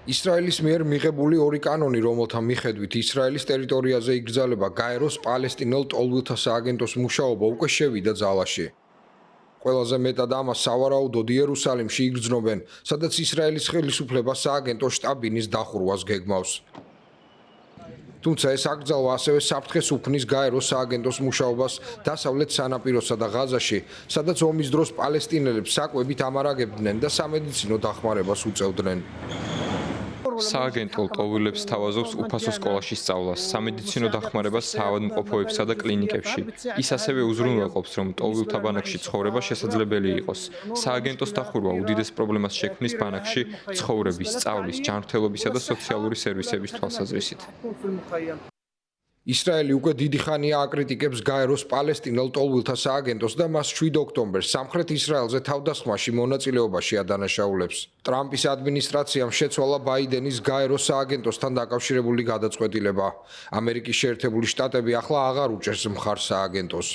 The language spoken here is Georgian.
ისრაელის მიერ მიღებული ორი კანონი, რომელთა მიხედვით ისრაელის ტერიტორიაზე იგრძელება გაეროს პალესტინელ ტოლვილთა სააგენტოს მუშაობა უკვე შევიდა ძალაში. ყველაზე მეტად ამას სავარაუდოდ იერუსალიმში იგრძნობენ, სადაც ისრაელის ხელისუფლება სააგენტო შტაბ-ბინის დახურვას გეგმავს. თუმცა ეს აკრძალვა ასევე საფრთხეს უქმნის გაეროს სააგენტოს მუშაობას დასავლეთ სანაპიროსა და ღაზაში, სადაც ომის დროს პალესტინელებს საკვებით ამარაგებდნენ და სამედიცინო დახმარებას უწევდნენ. სააგენტო ლტოლვილებს სთავაზობს უფასო სკოლაში სწავლას, სამედიცინო დახმარებას საავადმყოფოებსა და კლინიკებში. ის ასევე უზრუნველყოფს, რომ ლტოლვილთა ბანაკში ცხოვრება შესაძლებელი იყოს. სააგენტოს დახურვა უდიდეს პრობლემას შექმნის ბანაკში ცხოვრების, სწავლის, ჯანმრთელობისა და სოციალური სერვისების თვალსაზრისით. ისრაელი უკვე დიდი ხანია აკრიტიკებს გაეროს პალესტინელ ტოლვილთა სააგენტოს და მას 7 ოქტომბერს სამხრეთ ისრაელზე თავდასხმაში მონაწილეობაში ადანაშაულებს. ტრამპის ადმინისტრაციამ შეცვალა ბაიდენის გაეროს სააგენტოსთან დაკავშირებული გადაწყვეტილება. ამერიკის შეერთებული შტატები ახლა აღარ უჭერს მხარს სააგენტოს.